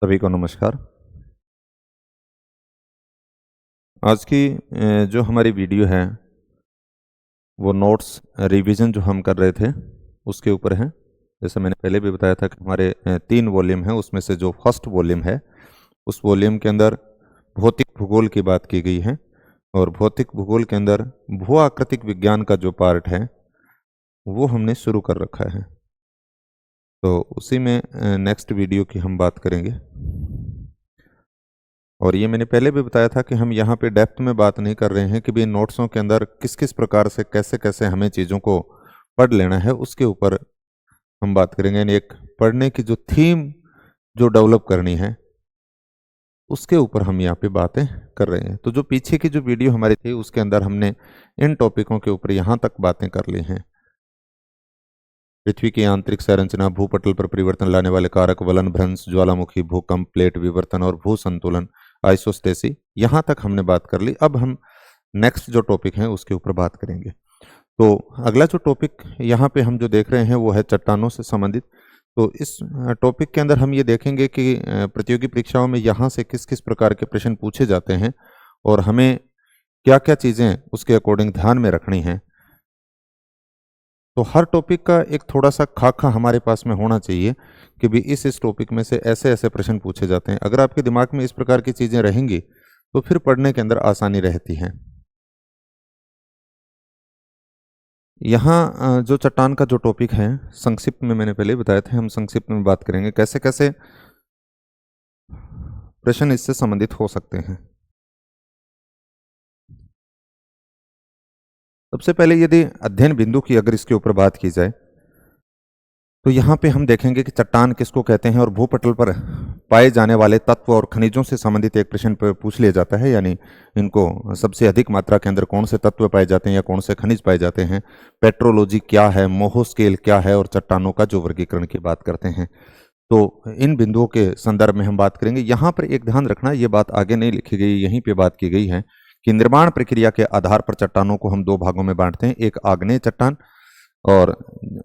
सभी को नमस्कार। आज की जो हमारी वीडियो है वो नोट्स रिवीजन जो हम कर रहे थे उसके ऊपर है। जैसे मैंने पहले भी बताया था कि हमारे 3 वॉल्यूम है, उसमें से जो फर्स्ट वॉल्यूम है उस वॉल्यूम के अंदर भौतिक भूगोल की बात की गई है और भौतिक भूगोल के अंदर भू आकृतिक विज्ञान का जो पार्ट है वो हमने शुरू कर रखा है। तो उसी में नेक्स्ट वीडियो की हम बात करेंगे। और ये मैंने पहले भी बताया था कि हम यहाँ पे डेप्थ में बात नहीं कर रहे हैं कि भी नोट्सों के अंदर किस किस प्रकार से कैसे कैसे हमें चीज़ों को पढ़ लेना है, उसके ऊपर हम बात करेंगे। यानी एक पढ़ने की जो थीम जो डेवलप करनी है उसके ऊपर हम यहाँ पे बातें कर रहे हैं। तो जो पीछे की जो वीडियो हमारी थी उसके अंदर हमने इन टॉपिकों के ऊपर यहाँ तक बातें कर ली हैं। पृथ्वी की आंतरिक संरचना, भूपटल पर परिवर्तन लाने वाले कारक, वलन भ्रंश, ज्वालामुखी, भूकंप, प्लेट विवर्तन और भू संतुलन, आइसोस्टेसी, यहां तक हमने बात कर ली। अब हम नेक्स्ट जो टॉपिक है उसके ऊपर बात करेंगे। तो अगला जो टॉपिक यहाँ पे हम जो देख रहे हैं वो है चट्टानों से संबंधित। तो इस टॉपिक के अंदर हम ये देखेंगे कि प्रतियोगी परीक्षाओं में यहाँ से किस किस प्रकार के प्रश्न पूछे जाते हैं और हमें क्या क्या चीज़ें उसके अकॉर्डिंग ध्यान में रखनी हैं। तो हर टॉपिक का एक थोड़ा सा खाका हमारे पास में होना चाहिए कि भी इस टॉपिक में से ऐसे ऐसे प्रश्न पूछे जाते हैं। अगर आपके दिमाग में इस प्रकार की चीज़ें रहेंगी तो फिर पढ़ने के अंदर आसानी रहती है। यहाँ जो चट्टान का जो टॉपिक है संक्षिप्त में मैंने पहले बताया था, हम संक्षिप्त में बात करेंगे कैसे कैसे प्रश्न इससे संबंधित हो सकते हैं। सबसे पहले यदि अध्ययन बिंदु की अगर इसके ऊपर बात की जाए तो यहाँ पे हम देखेंगे कि चट्टान किसको कहते हैं और भूपटल पर पाए जाने वाले तत्व और खनिजों से संबंधित एक प्रश्न पूछ लिया जाता है। यानी इनको सबसे अधिक मात्रा के अंदर कौन से तत्व पाए जाते हैं या कौन से खनिज पाए जाते हैं, पेट्रोलॉजी क्या है, मोहो स्केल क्या है और चट्टानों का जो वर्गीकरण की बात करते हैं। तो इन बिंदुओं के संदर्भ में हम बात करेंगे। यहाँ पर एक ध्यान रखना, ये बात आगे नहीं लिखी गई, यहीं पे बात की गई है कि निर्माण प्रक्रिया के आधार पर चट्टानों को हम 2 भागों में बांटते हैं, एक आग्नेय चट्टान और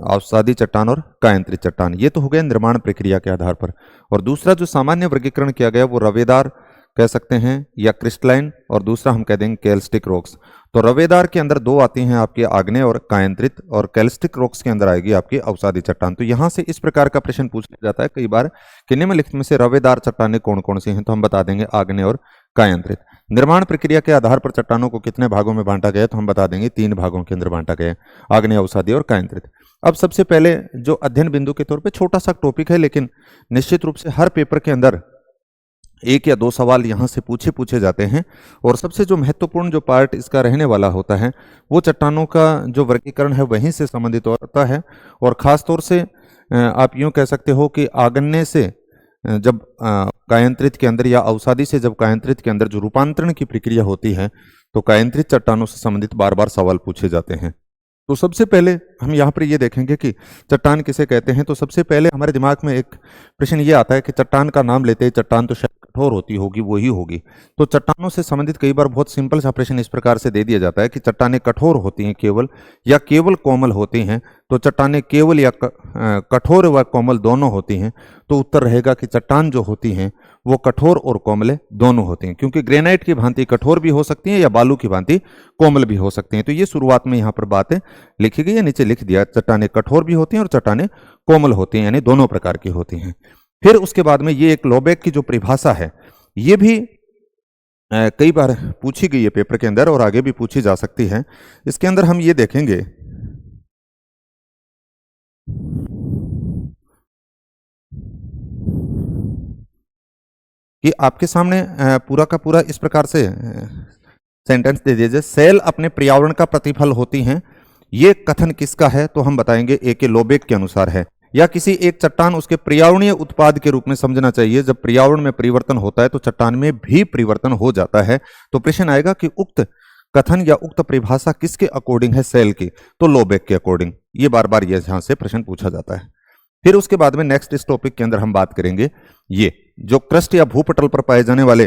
अवसादी चट्टान और कायंत्रित चट्टान। ये तो हो गया निर्माण प्रक्रिया के आधार पर। और दूसरा जो सामान्य वर्गीकरण किया गया वो रवेदार कह सकते हैं या क्रिस्टलाइन, और दूसरा हम कह देंगे कैल्स्टिक रॉक्स। तो रवेदार के अंदर 2 आती हैं आपके आग्नेय और कायंत्रित, और कैल्स्टिक रॉक्स के अंदर आएगी आपकी अवसादी चट्टान। तो यहां से इस प्रकार का प्रश्न पूछ लिया जाता है कई बार कि निम्नलिखित में से रवेदार चट्टानें कौन कौन सी हैं, तो हम बता देंगे आग्नेय और कायंत्रित। निर्माण प्रक्रिया के आधार पर चट्टानों को कितने भागों में बांटा गया, तो हम बता देंगे 3 भागों के अंदर बांटा गया, आग्नेय, अवसादी और कायंत्रित। अब सबसे पहले जो अध्ययन बिंदु के तौर पे छोटा सा टॉपिक है, लेकिन निश्चित रूप से हर पेपर के अंदर 1 या 2 सवाल यहाँ से पूछे जाते हैं। और सबसे जो महत्वपूर्ण जो पार्ट इसका रहने वाला होता है वो चट्टानों का जो वर्गीकरण है वहीं से संबंधित होता है। और ख़ास तौर से आप यूँ कह सकते हो कि आग्नेय से जब कायंत्रित के अंदर या अवसादी से जब कायंत्रित के अंदर जो रूपांतरण की प्रक्रिया होती है तो कायंत्रित चट्टानों से संबंधित बार बार सवाल पूछे जाते हैं। तो सबसे पहले हम यहाँ पर ये देखेंगे कि चट्टान किसे कहते हैं। तो सबसे पहले हमारे दिमाग में एक प्रश्न ये आता है कि चट्टान का नाम लेते ही चट्टान तो शायद कठोर होती होगी, वही होगी। तो चट्टानों से संबंधित कई बार बहुत सिंपल सा प्रश्न इस प्रकार से दे दिया जाता है कि चट्टानें कठोर होती हैं केवल या केवल कोमल होती हैं। तो चट्टानें केवल या कठोर व कोमल दोनों होती हैं। तो उत्तर रहेगा कि चट्टान जो होती हैं वो कठोर और कोमल दोनों होती हैं, क्योंकि ग्रेनाइट की भांति कठोर भी हो सकती हैं या बालू की भांति कोमल भी हो सकती हैं। तो ये शुरुआत में यहाँ पर बातें लिखी गई है, नीचे लिख दिया, चट्टानें कठोर भी होती हैं और चट्टानें कोमल होती हैं, यानी दोनों प्रकार की होती हैं। फिर उसके बाद में ये एक लोबेक की जो परिभाषा है ये भी कई बार पूछी गई है पेपर के अंदर और आगे भी पूछी जा सकती है। इसके अंदर हम ये देखेंगे कि आपके सामने पूरा का पूरा इस प्रकार से सेंटेंस दे दीजिए, सेल अपने पर्यावरण का प्रतिफल होती हैं। ये कथन किसका है, तो हम बताएंगे ए के लोबेक के अनुसार है। या किसी एक चट्टान उसके पर्यावरणीय उत्पाद के रूप में समझना चाहिए। जब पर्यावरण में परिवर्तन होता है तो चट्टान में भी परिवर्तन हो जाता है। तो प्रश्न आएगा कि उक्त कथन या उक्त परिभाषा किसके अकॉर्डिंग है, सेल की, तो लोबेक के अकॉर्डिंग। ये बार बार यहां से प्रश्न पूछा जाता है। फिर उसके बाद में नेक्स्ट इस टॉपिक के अंदर हम बात करेंगे ये जो क्रस्ट या भूपटल पर पाए जाने वाले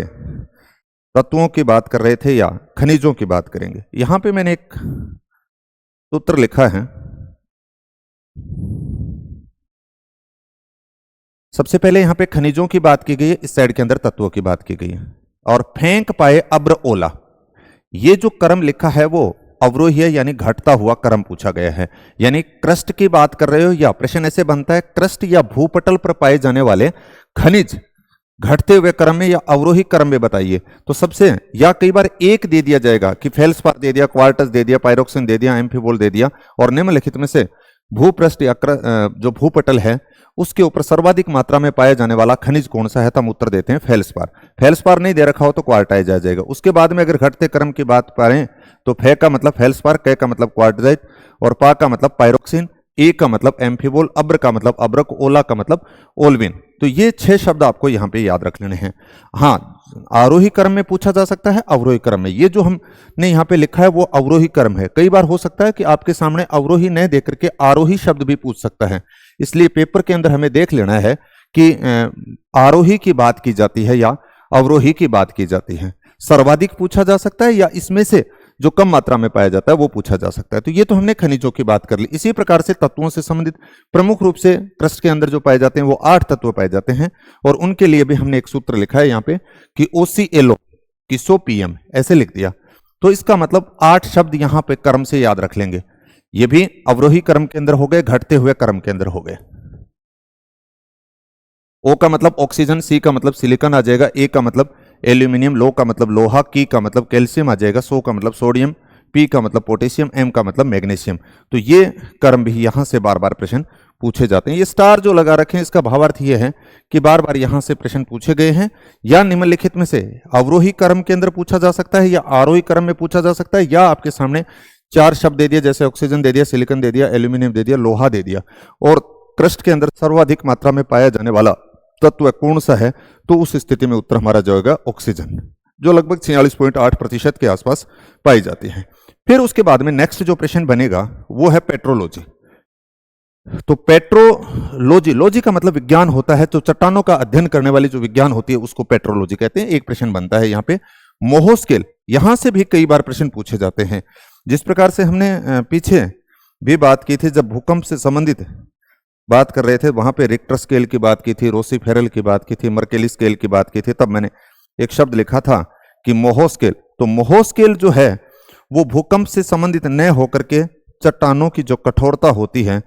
तत्वों की बात कर रहे थे या खनिजों की बात करेंगे। यहां पे मैंने एक सूत्र लिखा है सबसे पहले यहां पे खनिजों की बात की गई है, इस साइड के अंदर तत्वों की बात की गई है। और फेंक पाए अब्र ओला, ये जो क्रम लिखा है वो अवरोही है, यानी घटता हुआ क्रम पूछा गया है। यानी क्रस्ट की बात कर रहे हो, या प्रश्न ऐसे बनता है क्रस्ट या भूपटल पर पाए जाने वाले खनिज घटते हुए क्रम में या अवरोही क्रम में बताइए। तो सबसे, या कई बार एक दे दिया जाएगा कि फेल्सपार दे दिया, क्वार्टज दे दिया, पायरोक्सिन दे दिया, एम्फीबोल दे दिया, और निम्नलिखित में से भूपृष्ठ या जो भूपटल है उसके ऊपर सर्वाधिक मात्रा में पाया जाने वाला खनिज कौन सा है, तो हम उत्तर देते हैं फेल्सपार। फेल्सपार नहीं दे रखा हो तो क्वार्टाइज आ जाएगा। उसके बाद में अगर घटते क्रम की बात करें तो फे का मतलब फेल्सपार, कै का मतलब क्वार्टाइज, और पा का मतलब पायरोक्सिन, ए का मतलब एम्फीबोल, अब्र का मतलब अब्रक, ओला का मतलब ओल्विन। तो ये 6 शब्द आपको यहां पे याद रख लेने हैं। हाँ, आरोही क्रम में पूछा जा सकता है, अवरोही क्रम में। ये जो हमने यहां पे लिखा है वो अवरोही क्रम है। कई बार हो सकता है कि आपके सामने अवरोही न देकर के आरोही शब्द भी पूछ सकता है, इसलिए पेपर के अंदर हमें देख लेना है कि आरोही की बात की जाती है या अवरोही की बात की जाती है। सर्वाधिक पूछा जा सकता है या इसमें से जो कम मात्रा में पाया जाता है वो पूछा जा सकता है। तो ये तो हमने खनिजों की बात कर ली। इसी प्रकार से तत्वों से संबंधित प्रमुख रूप से क्रस्ट के अंदर जो पाए जाते हैं वो 8 तत्व पाए जाते हैं, और उनके लिए भी हमने एक सूत्र लिखा है यहाँ पे कि OCLO कि 100 PM ऐसे लिख दिया। तो इसका मतलब 8 शब्द यहाँ पे क्रम से याद रख लेंगे। ये भी अवरोही क्रम के अंदर हो गए, घटते हुए क्रम के अंदर हो गए। O का मतलब ऑक्सीजन, C का मतलब सिलिकॉन आ जाएगा, A का मतलब एल्यूमिनियम, लो का मतलब लोहा, की का मतलब कैल्शियम आ जाएगा, सो का मतलब सोडियम, पी का मतलब पोटेशियम, एम का मतलब मैग्नीशियम। तो ये क्रम भी यहां से बार बार प्रश्न पूछे जाते हैं। ये स्टार जो लगा रखे हैं इसका भावार्थ ये है कि बार बार यहां से प्रश्न पूछे गए हैं, या निम्नलिखित में से अवरोही क्रम के अंदर पूछा जा सकता है, या आरोही क्रम में पूछा जा सकता है, या आपके सामने 4 शब्द दे दिया, जैसे ऑक्सीजन दे दिया, सिलिकॉन दे दिया, एल्यूमिनियम दे दिया, लोहा दे दिया, और क्रस्ट के अंदर सर्वाधिक मात्रा में पाया जाने वाला तत्व कौन सा है, तो उस स्थिति में उत्तर हमारा जाएगा ऑक्सीजन, जो लगभग 46.8% के आसपास पाई जाती है। फिर उसके बाद में नेक्स्ट जो प्रश्न बनेगा वो है पेट्रोलॉजी। तो पेट्रोलॉजी, लॉजी का मतलब विज्ञान होता है, तो चट्टानों का अध्ययन करने वाली जो विज्ञान होती है उसको पेट्रोलॉजी कहते हैं। एक प्रश्न बनता है यहाँ पे मोहो स्केल, यहां से भी कई बार प्रश्न पूछे जाते हैं। जिस प्रकार से हमने पीछे भी बात की थी, जब भूकंप से संबंधित बात कर रहे थे, वहां पे रिक्टर स्केल की बात की थी, रोसीफेरल की बात की थी, मर्केली स्केल की बात की थी, तब मैंने एक शब्द लिखा था कि मोहो स्केल। तो मोहो स्केल जो है वो भूकंप से संबंधित न होकर के चट्टानों की जो कठोरता होती है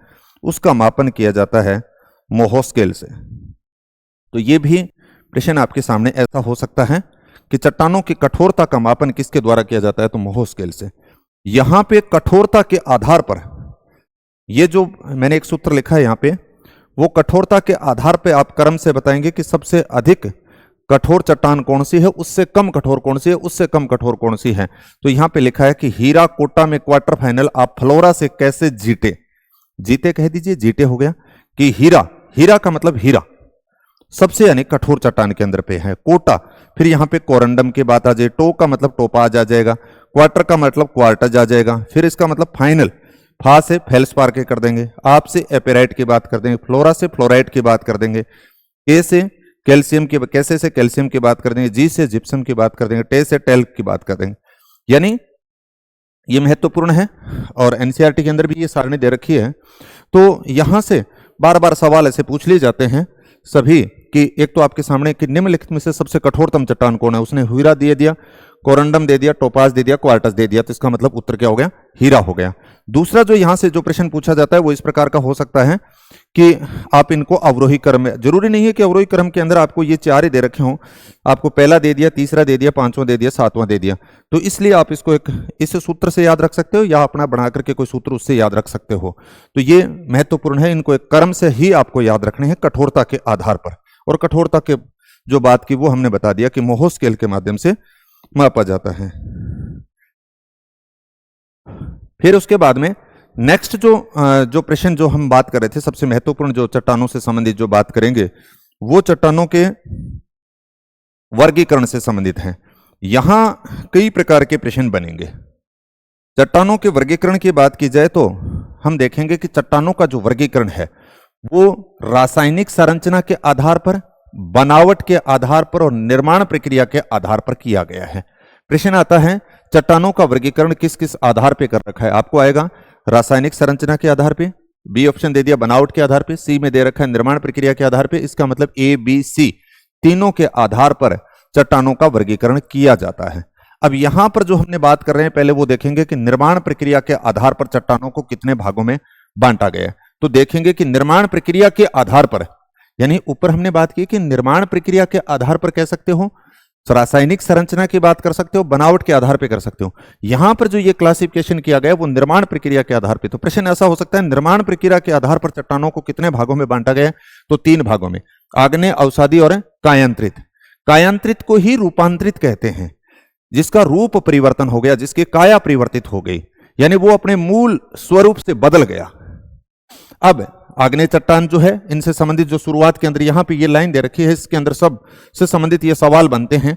उसका मापन किया जाता है मोहो स्केल से। तो ये भी प्रश्न आपके सामने ऐसा हो सकता है कि चट्टानों की कठोरता का मापन किसके द्वारा किया जाता है, तो मोहो स्केल से। यहां पे कठोरता के आधार पर, ये जो मैंने एक सूत्र लिखा है यहाँ पे, वो कठोरता के आधार पे आप क्रम से बताएंगे कि सबसे अधिक कठोर चट्टान कौन सी है, उससे कम कठोर कौन सी है, उससे कम कठोर कौन सी है। तो यहां पे लिखा है कि हीरा कोटा में क्वार्टर फाइनल आप फ्लोरा से कैसे जीते, जीते कह दीजिए, जीते हो गया, कि हीरा, हीरा का मतलब हीरा सबसे यानी कठोर चट्टान के अंदर पे है, कोटा, फिर यहाँ पे कोरंडम की बात आ जाए, टो का मतलब टोपाज आ जाएगा, क्वार्टर का मतलब क्वार्टज आ जाएगा, फिर इसका मतलब फाइनल, फा से फेल्सपार के कर देंगे, आप से एपेराइट की बात कर देंगे, फ्लोरा से फ्लोराइट की बात कर देंगे, के से कैल्शियम की, कैसे से कैल्शियम की बात कर देंगे, जी से जिप्सम की बात कर देंगे, टे से टेल्क की बात कर देंगे। यानी ये महत्वपूर्ण है और एनसीईआरटी के अंदर भी ये सारणी दे रखी है। तो यहां से बार बार सवाल ऐसे पूछ लिए जाते हैं सभी कि एक तो आपके सामने कि निम्नलिखित में से सबसे कठोरतम चट्टान कौन है, उसने हीरा दे दिया, कोरंडम दे दिया, टोपाज दे दिया, क्वार्टज दे दिया, तो इसका मतलब उत्तर क्या हो गया, हीरा हो गया। दूसरा जो यहां से जो प्रश्न पूछा जाता है वो इस प्रकार का हो सकता है कि आप इनको अवरोही क्रम में, जरूरी नहीं है कि अवरोही क्रम के अंदर आपको ये 4 ही दे रखे हों, आपको पहला दे दिया, तीसरा दे दिया, पांचवां दे दिया, सातवां दे दिया, तो इसलिए आप इसको एक इस सूत्र से याद रख सकते हो या अपना बना करके कोई सूत्र उससे याद रख सकते हो। तो ये महत्वपूर्ण है, इनको एक क्रम से ही आपको याद रखने हैं कठोरता के आधार पर। और कठोरता के जो बात की वो हमने बता दिया कि मोहो स्केल के माध्यम से मापा जाता है। फिर उसके बाद में नेक्स्ट जो प्रश्न जो हम बात कर रहे थे, सबसे महत्वपूर्ण जो चट्टानों से संबंधित जो बात करेंगे वो चट्टानों के वर्गीकरण से संबंधित है। यहां कई प्रकार के प्रश्न बनेंगे। चट्टानों के वर्गीकरण की बात की जाए तो हम देखेंगे कि चट्टानों का जो वर्गीकरण है वो रासायनिक संरचना के आधार पर, बनावट के आधार पर और निर्माण प्रक्रिया के आधार पर किया गया है। प्रश्न आता है चट्टानों का वर्गीकरण किस किस आधार पर कर रखा है, आपको आएगा रासायनिक संरचना के आधार पे, बी ऑप्शन दे दिया बनावट के आधार पे, सी में दे रखा है निर्माण प्रक्रिया के आधार पे। इसका मतलब ए बी सी तीनों के आधार पर चट्टानों का वर्गीकरण किया जाता है। अब यहां पर जो हमने बात कर रहे हैं पहले वो देखेंगे कि निर्माण प्रक्रिया के आधार पर चट्टानों को कितने भागों में बांटा गया है। तो देखेंगे कि निर्माण प्रक्रिया के आधार पर, यानी ऊपर हमने बात की कि निर्माण प्रक्रिया के आधार पर कह सकते हो, रासायनिक संरचना की बात कर सकते हो, बनावट के आधार पर कर सकते हो। यहां पर जो ये क्लासिफिकेशन किया गया वो निर्माण प्रक्रिया के आधार पर। तो प्रश्न ऐसा हो सकता है निर्माण प्रक्रिया के आधार पर चट्टानों को कितने भागों में बांटा गया? तो 3 भागों में, आग्नेय, अवसादी और कायांतरित। कायांतरित को ही रूपांतरित कहते हैं, जिसका रूप परिवर्तन हो गया, जिसकी काया परिवर्तित हो गई, यानी वो अपने मूल स्वरूप से बदल गया। अब आग्नेय चट्टान जो है, इनसे संबंधित जो शुरुआत के अंदर यहां पे ये लाइन दे रखी है, इसके अंदर सब से संबंधित ये सवाल बनते हैं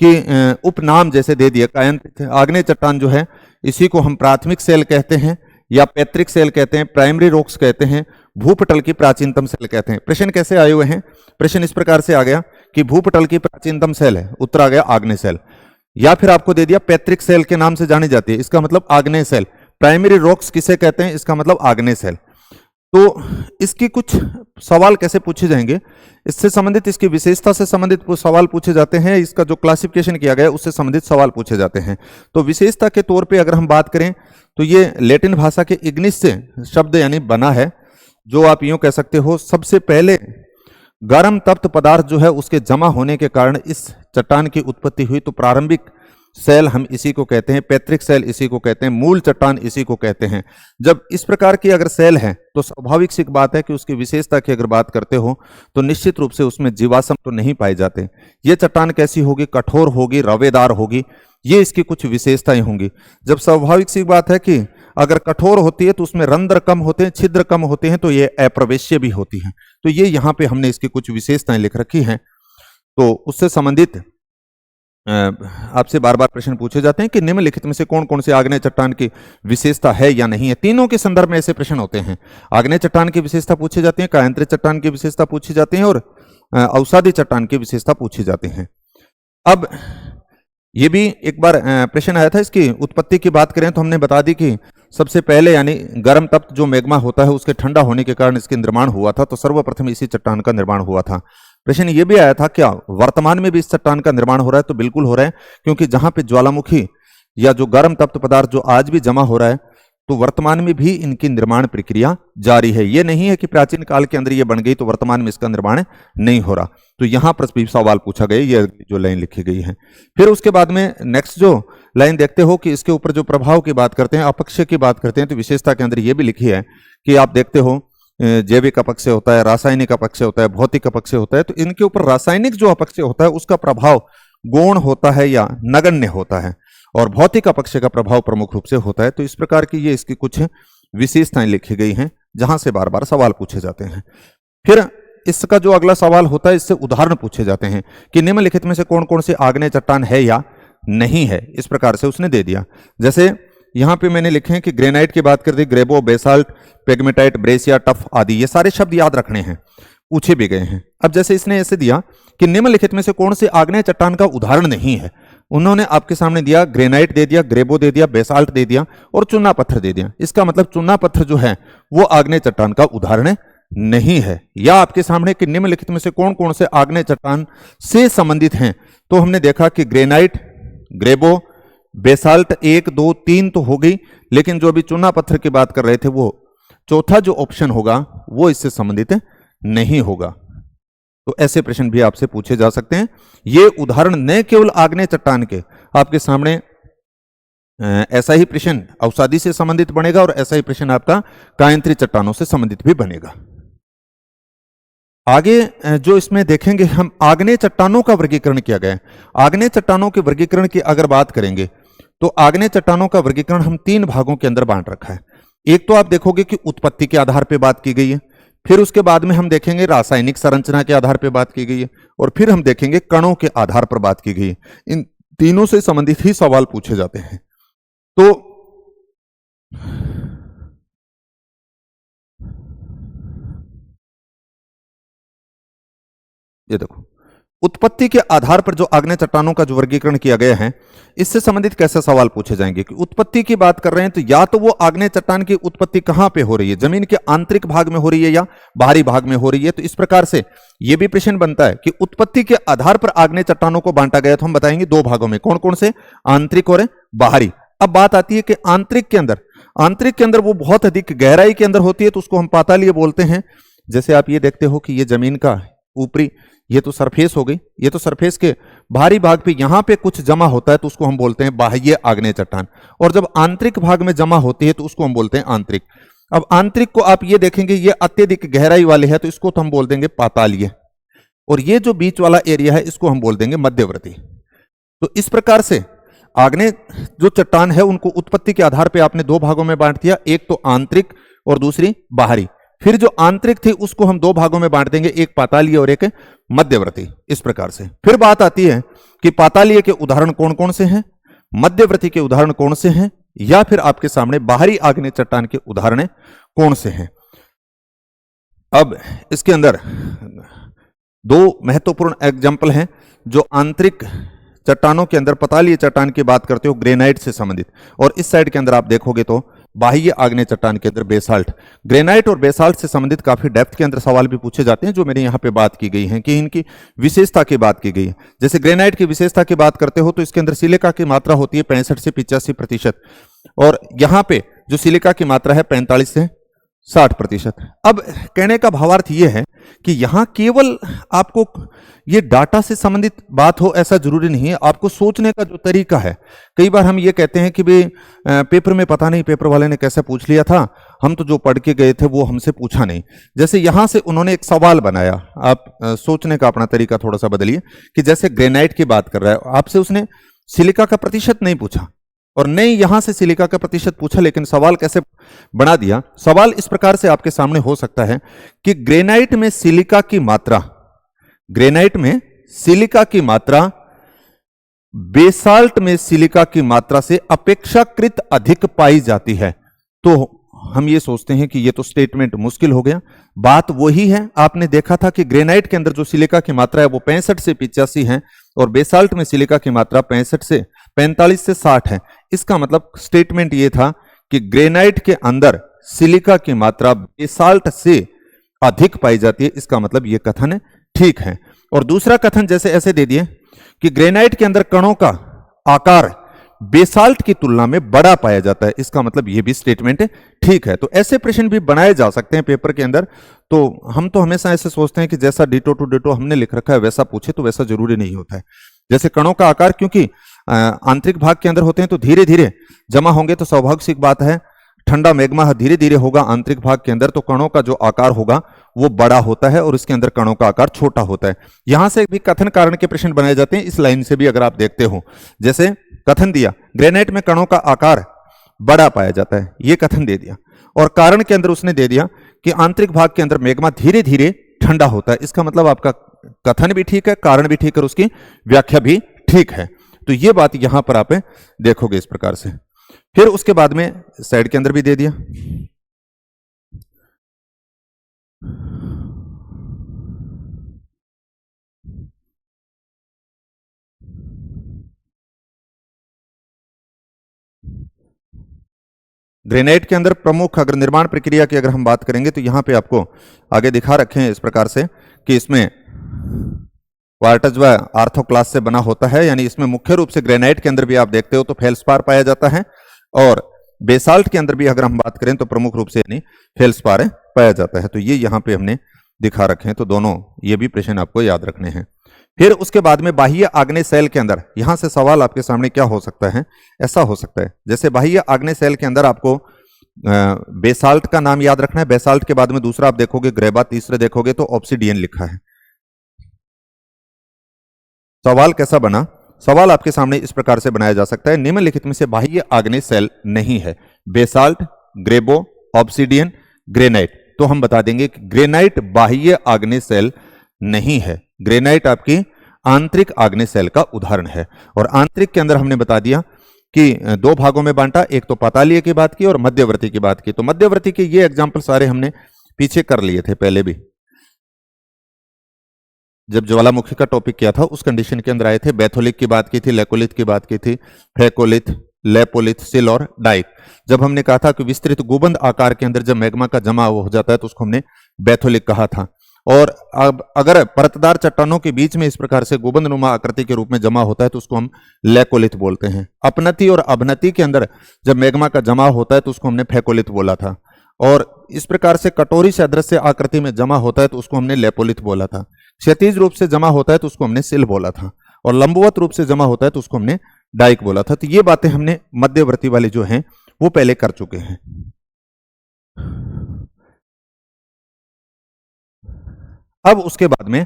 कि उपनाम जैसे दे दिया कायांतरित आग्नेय चट्टान जो है, इसी को हम प्राथमिक सेल कहते हैं या पैतृक सेल कहते हैं, प्राइमरी रॉक्स कहते हैं, भूपटल की प्राचीनतम सेल कहते हैं। प्रश्न कैसे आए हुए हैं? प्रश्न इस प्रकार से आ गया कि भूपटल की प्राचीनतम सेल है, उत्तर आ गया आग्नेय सेल, या फिर आपको दे दिया पैतृक सेल के नाम से जानी जाती है, इसका मतलब आग्नेय सेल। प्राइमरी रॉक्स किसे कहते हैं? इसका मतलब आग्नेय सेल। तो इसकी कुछ सवाल कैसे पूछे जाएंगे, इससे संबंधित, इसकी विशेषता से संबंधित सवाल पूछे जाते हैं, इसका जो क्लासिफिकेशन किया गया है उससे संबंधित सवाल पूछे जाते हैं। तो विशेषता के तौर पे अगर हम बात करें तो ये लैटिन भाषा के इग्निस से शब्द यानी बना है, जो आप यूं कह सकते हो सबसे पहले गर्म तप्त पदार्थ जो है उसके जमा होने के कारण इस चट्टान की उत्पत्ति हुई। तो प्रारंभिक सेल हम इसी को कहते हैं, पैतृक सेल इसी को कहते हैं, मूल चट्टान इसी को कहते हैं। जब इस प्रकार की अगर सेल है तो स्वाभाविक सी बात है कि उसकी विशेषता की अगर बात करते हो तो निश्चित रूप से उसमें जीवाश्म तो नहीं पाए जाते। ये चट्टान कैसी होगी? कठोर होगी, रवेदार होगी, ये इसकी कुछ विशेषताएं होंगी। जब स्वाभाविक सी बात है कि अगर कठोर होती है तो उसमें रंध्र कम होते हैं, छिद्र कम होते हैं, तो ये अप्रवेश्य भी होती हैं। तो ये यहाँ पे हमने इसकी कुछ विशेषताएं लिख रखी हैं। तो उससे संबंधित आपसे बार बार प्रश्न पूछे जाते हैं कि निम्नलिखित में से कौन कौन से आग्नेय चट्टान की विशेषता है या नहीं है। तीनों के संदर्भ में ऐसे प्रश्न होते हैं। आग्नेय चट्टान की विशेषता पूछी जाती है, कायांतरित चट्टान की विशेषता पूछी जाती है और अवसादी चट्टान की विशेषता पूछी जाती है। अब ये भी एक बार प्रश्न आया था, इसकी उत्पत्ति की बात करें तो हमने बता दी कि सबसे पहले यानी गर्म तप्त जो मैग्मा होता है उसके ठंडा होने के कारण इसके निर्माण हुआ था। तो सर्वप्रथम इसी चट्टान का निर्माण हुआ था। प्रश्न ये भी आया था क्या वर्तमान में भी इस चट्टान का निर्माण हो रहा है? तो बिल्कुल हो रहा है, क्योंकि जहां पे ज्वालामुखी या जो गर्म तप्त पदार्थ जो आज भी जमा हो रहा है तो वर्तमान में भी इनकी निर्माण प्रक्रिया जारी है। ये नहीं है कि प्राचीन काल के अंदर ये बन गई तो वर्तमान में इसका निर्माण नहीं हो रहा। तो यहां पर भी सवाल पूछा गया, ये जो लाइन लिखी गई है। फिर उसके बाद में नेक्स्ट जो लाइन देखते हो कि इसके ऊपर जो प्रभाव की बात करते हैं, अपक्षय की बात करते हैं, तो विशेषता के अंदर ये भी लिखी है कि आप देखते हो जैविक अपक्षय होता है, रासायनिक अपक्षय होता है, भौतिक अपक्षय होता है। तो इनके ऊपर रासायनिक जो अपक्षय होता है उसका प्रभाव गौण होता है या नगण्य होता है, और भौतिक अपक्षय का प्रभाव प्रमुख रूप से होता है। तो इस प्रकार की ये इसकी कुछ विशेषताएं लिखी गई हैं जहां से बार बार सवाल पूछे जाते हैं। फिर इसका जो अगला सवाल होता है, इससे उदाहरण पूछे जाते हैं कि निम्नलिखित में से कौन कौन से आग्नेय चट्टान है या नहीं है। इस प्रकार से उसने दे दिया। जैसे यहां पे मैंने लिखे हैं कि ग्रेनाइट की बात कर दी, ग्रेबो, बेसाल्ट, पेग्मेटाइट, ब्रेसिया, टफ आदि, ये सारे शब्द याद रखने हैं, पूछे भी गए हैं। अब जैसे इसने ऐसे दिया कि निम्नलिखित में से कौन से आग्नेय चट्टान का उदाहरण नहीं है, उन्होंने आपके सामने दिया ग्रेनाइट दे दिया, ग्रेबो दे दिया, बेसाल्ट दे दिया और चूना पत्थर दे दिया। इसका मतलब चूना पत्थर जो है वो आग्नेय चट्टान का उदाहरण नहीं है। या आपके सामने कि निम्नलिखित में से कौन कौन से आग्नेय चट्टान से संबंधित हैं, तो हमने देखा कि ग्रेनाइट, ग्रेबो, बेसाल्ट 1 2 3 तो हो गई, लेकिन जो अभी चूना पत्थर की बात कर रहे थे वो चौथा जो ऑप्शन होगा वो इससे संबंधित नहीं होगा। तो ऐसे प्रश्न भी आपसे पूछे जा सकते हैं। ये उदाहरण न केवल आग्नेय चट्टान के, आपके सामने ऐसा ही प्रश्न अवसादी से संबंधित बनेगा और ऐसा ही प्रश्न आपका कायांतरित चट्टानों से संबंधित भी बनेगा। आगे जो इसमें देखेंगे हम, आग्नेय चट्टानों का वर्गीकरण किया गया है। आग्नेय चट्टानों के वर्गीकरण की अगर बात करेंगे तो आग्नेय चट्टानों का वर्गीकरण हम 3 भागों के अंदर बांट रखा है। एक तो आप देखोगे कि उत्पत्ति के आधार पर बात की गई है, फिर उसके बाद में हम देखेंगे रासायनिक संरचना के आधार पर बात की गई है, और फिर हम देखेंगे कणों के आधार पर बात की गई है। इन तीनों से संबंधित ही सवाल पूछे जाते हैं। तो ये देखो, उत्पत्ति के आधार पर जो आग्नेय चट्टानों का जो वर्गीकरण किया गया है, इससे संबंधित कैसे सवाल पूछे जाएंगे कि उत्पत्ति की बात कर रहे हैं तो या तो वो आग्नेय चट्टान की उत्पत्ति कहां पे हो रही है, जमीन के आंतरिक भाग में हो रही है या बाहरी भाग में हो रही है। तो इस प्रकार से यह भी प्रश्न बनता है कि उत्पत्ति के आधार पर आग्नेय चट्टानों को बांटा गया, तो हम बताएंगे दो भागों में, कौन कौन से, आंतरिक और बाहरी। अब बात आती है कि आंतरिक के अंदर वो बहुत अधिक गहराई के अंदर होती है, तो उसको हम पातालीय बोलते हैं। जैसे आप ये देखते हो कि ये जमीन का ऊपरी, ये तो सरफेस हो गई, ये तो सरफेस के बाहरी भाग पे यहां पे कुछ जमा होता है तो उसको हम बोलते हैं बाह्य आग्नेय चट्टान, और जब आंतरिक भाग में जमा होती है तो उसको हम बोलते हैं आंतरिक। अब आंतरिक को आप ये देखेंगे ये अत्यधिक गहराई वाले है तो इसको तो हम बोल देंगे पातालीय, और ये जो बीच वाला एरिया है इसको हम बोल देंगे मध्यवर्ती। तो इस प्रकार से आग्नेय जो चट्टान है उनको उत्पत्ति के आधार पर आपने दो भागों में बांट दिया, एक तो आंतरिक और दूसरी बाहरी। फिर जो आंतरिक थी उसको हम दो भागों में बांट देंगे, एक पातालीय और एक मध्यवर्ती। इस प्रकार से फिर बात आती है कि पातालीय के उदाहरण कौन कौन से हैं, मध्यवर्ती के उदाहरण कौन से हैं, या फिर आपके सामने बाहरी आग्नेय चट्टान के उदाहरण कौन से हैं। अब इसके अंदर दो महत्वपूर्ण एग्जाम्पल हैं जो आंतरिक चट्टानों के अंदर पातालीय चट्टान की बात करते हो ग्रेनाइट से संबंधित, और इस साइड के अंदर आप देखोगे तो बाह्य आग्नेय चट्टान के अंदर बेसाल्ट। ग्रेनाइट और बेसाल्ट से संबंधित काफी डेप्थ के अंदर सवाल भी पूछे जाते हैं, जो मेरे यहाँ पे बात की गई है कि इनकी विशेषता की बात की गई है। जैसे ग्रेनाइट की विशेषता की बात करते हो तो इसके अंदर सिलिका की मात्रा होती है 65 से 85%, और यहाँ पे जो सिलिका की मात्रा है 45 से 60%। अब कहने का भावार्थ यह है कि यहां केवल आपको ये डाटा से संबंधित बात हो ऐसा जरूरी नहीं है, आपको सोचने का जो तरीका है। कई बार हम ये कहते हैं कि भाई पेपर में पता नहीं पेपर वाले ने कैसे पूछ लिया था, हम तो जो पढ़ के गए थे वो हमसे पूछा नहीं। जैसे यहां से उन्होंने एक सवाल बनाया, आप सोचने का अपना तरीका थोड़ा सा बदलिए कि जैसे ग्रेनाइट की बात कर रहा है, आपसे उसने सिलिका का प्रतिशत नहीं पूछा और नहीं यहां से सिलिका का प्रतिशत पूछा, लेकिन सवाल कैसे बना दिया। सवाल इस प्रकार से आपके सामने हो सकता है कि ग्रेनाइट में सिलिका की मात्रा, ग्रेनाइट में सिलिका की मात्रा बेसाल्ट में सिलिका की मात्रा से अपेक्षाकृत अधिक पाई जाती है। तो हम ये सोचते हैं कि ये तो स्टेटमेंट मुश्किल हो गया। बात वही है, आपने देखा था कि ग्रेनाइट के अंदर जो सिलिका की मात्रा है वो 65 से 85 है और बेसाल्ट में सिलिका की मात्रा 45 से 60 है। इसका मतलब स्टेटमेंट ये था कि ग्रेनाइट के अंदर सिलिका की मात्रा बेसाल्ट से अधिक पाई जाती है। इसका मतलब ये कथन ठीक है। और दूसरा कथन जैसे ऐसे दे दिए कि ग्रेनाइट के अंदर कणों का आकार बेसाल्ट की तुलना में बड़ा पाया जाता है। इसका मतलब यह भी स्टेटमेंट ठीक है। तो ऐसे प्रश्न भी बनाए जा सकते हैं पेपर के अंदर। तो हम तो हमेशा ऐसे सोचते हैं कि जैसा डिटो टू डिटो हमने लिख रखा है वैसा पूछे, तो वैसा जरूरी नहीं होता है। जैसे कणों का आकार क्योंकि आंतरिक भाग के अंदर होते हैं तो धीरे धीरे जमा होंगे, तो स्वाभाविक सी बात है ठंडा मैग्मा धीरे धीरे होगा आंतरिक भाग के अंदर, तो कणों का जो आकार होगा वो बड़ा होता है और इसके अंदर कणों का आकार छोटा होता है। यहां से भी कथन कारण के प्रश्न बनाए जाते हैं। इस लाइन से भी अगर आप देखते हो, जैसे कथन दिया ग्रेनाइट में कणों का आकार बड़ा पाया जाता है, ये कथन दे दिया, और कारण के अंदर उसने दे दिया कि आंतरिक भाग के अंदर मैग्मा धीरे धीरे ठंडा होता है। इसका मतलब आपका कथन भी ठीक है, कारण भी ठीक है और उसकी व्याख्या भी ठीक है। तो ये बात यहां पर आप देखोगे इस प्रकार से। फिर उसके बाद में साइड के अंदर भी दे दिया ग्रेनाइट के अंदर प्रमुख अगर निर्माण प्रक्रिया की अगर हम बात करेंगे तो यहां पे आपको आगे दिखा रखे हैं इस प्रकार से कि इसमें क्वार्टज व आर्थोक्लास से बना होता है। यानी इसमें मुख्य रूप से ग्रेनाइट के अंदर भी आप देखते हो तो फेल्सपार पाया जाता है, और बेसाल्ट के अंदर भी अगर हम बात करें तो प्रमुख रूप से यानी फेल्सपार पाया जाता है। तो ये यहां पे हमने दिखा रखे हैं। तो दोनों ये भी प्रश्न आपको याद रखने हैं। फिर उसके बाद में बाह्य आग्नेय सेल के अंदर, यहां से सवाल आपके सामने क्या हो सकता है, ऐसा हो सकता है जैसे बाह्य आग्नेय सेल के अंदर आपको बेसाल्ट का नाम याद रखना है। बेसाल्ट के बाद में दूसरा आप देखोगे ग्रेबा, तीसरे देखोगे तो ऑब्सिडियन लिखा है। सवाल कैसा बना, सवाल आपके सामने इस प्रकार से बनाया जा सकता है, निम्नलिखित में से बाह्य आग्नेय सेल नहीं है, बेसाल्ट, ग्रेबो, ऑब्सिडियन, ग्रेनाइट। तो हम बता देंगे कि ग्रेनाइट बाह्य आग्नेय सेल नहीं है, ग्रेनाइट आपकी आंतरिक आग्नेय सेल का उदाहरण है। और आंतरिक के अंदर हमने बता दिया कि दो भागों में बांटा, एक तो पातालीय की बात की और मध्यवर्ती की बात की। तो मध्यवर्ती के ये एग्जाम्पल सारे हमने पीछे कर लिए थे पहले भी। जब ज्वालामुखी का टॉपिक किया था उस कंडीशन के अंदर आए थे। बैथोलिक की बात की थी, लेकोलिथ की बात की थी, फ्रेकोलिथ, लेपोलिथ, सिल और डाइक। जब हमने कहा था कि विस्तृत गुबंद आकार के अंदर जब मैग्मा का जमा हो जाता है तो उसको हमने बैथोलिक कहा था। और अब अगर परतदार चट्टानों के बीच में इस प्रकार से गुबंद नुमा आकृति के रूप में जमा होता है तो उसको हम लेकोलिथ बोलते हैं। अपनति और अवनति के अंदर जब मैग्मा का जमा होता है तो उसको हमने फेकोलिथ बोला था। और इस प्रकार से कटोरी सदृश आकृति में जमा होता है तो उसको हमने लेपोलिथ बोला था। क्षैतिज रूप से जमा होता है तो उसको हमने सिल बोला था, और लंबवत रूप से जमा होता है तो उसको हमने डाइक बोला था। तो ये बातें हमने मध्यवर्ती वाली जो हैं वो पहले कर चुके हैं। अब उसके बाद में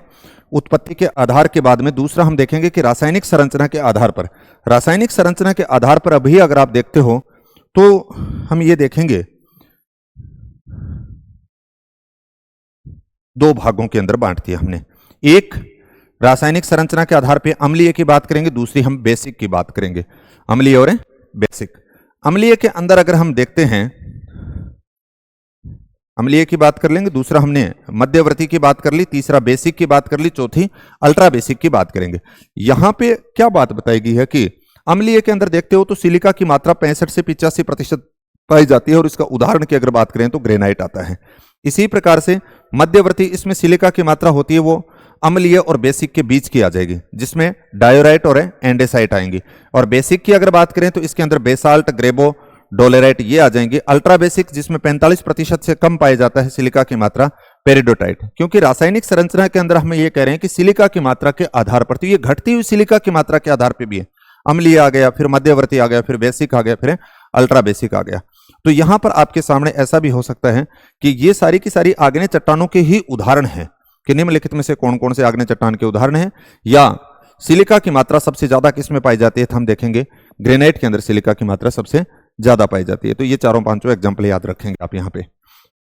उत्पत्ति के आधार के बाद में दूसरा हम देखेंगे कि रासायनिक संरचना के आधार पर, रासायनिक संरचना के आधार पर अभी अगर आप देखते हो तो हम ये देखेंगे दो भागों के अंदर बांट दिया हमने। एक रासायनिक संरचना के आधार पे अम्लीय की बात करेंगे, दूसरी हम बेसिक की बात करेंगे, अम्लीय और बेसिक। अम्लीय के अंदर अगर हम देखते हैं, अम्लीय की बात कर लेंगे, दूसरा हमने मध्यवर्ती की बात कर ली, तीसरा बेसिक की बात कर ली, चौथी अल्ट्रा बेसिक की बात करेंगे। यहां पे क्या बात बताई गई है कि अम्लीय के अंदर देखते हो तो सिलिका की मात्रा 65 से 85% पाई जाती है, और इसका उदाहरण की अगर बात करें तो ग्रेनाइट आता है। इसी प्रकार से मध्यवर्ती इसमें सिलिका की मात्रा होती है वो अम्लीय और बेसिक के बीच की आ जाएगी, जिसमें डायोराइट और एंडेसाइट आएंगी। और बेसिक की अगर बात करें तो इसके अंदर बेसाल्ट, ग्रेबो, डोलेराइट ये आ जाएंगे। अल्ट्रा बेसिक जिसमें 45% से कम पाया जाता है सिलिका की मात्रा, पेरिडोटाइट। क्योंकि रासायनिक संरचना के अंदर हम ये कह रहे हैं कि सिलिका की मात्रा के आधार पर, तो ये घटती हुई सिलिका की मात्रा के आधार पर भी है। अम्लीय आ गया, फिर मध्यवर्ती आ गया, फिर बेसिक आ गया, फिर अल्ट्रा बेसिक आ गया। तो यहां पर आपके सामने ऐसा भी हो सकता है कि ये सारी की सारी आग्नेय चट्टानों के ही उदाहरण हैं कि निम्नलिखित में से कौन कौन से आग्नेय चट्टान के उदाहरण हैं, या सिलिका की मात्रा सबसे ज्यादा किस में पाई जाती है। तो हम देखेंगे ग्रेनाइट के अंदर सिलिका की मात्रा सबसे ज्यादा पाई जाती है। तो ये चारों पांचों एग्जाम्पल याद रखेंगे आप यहां पे।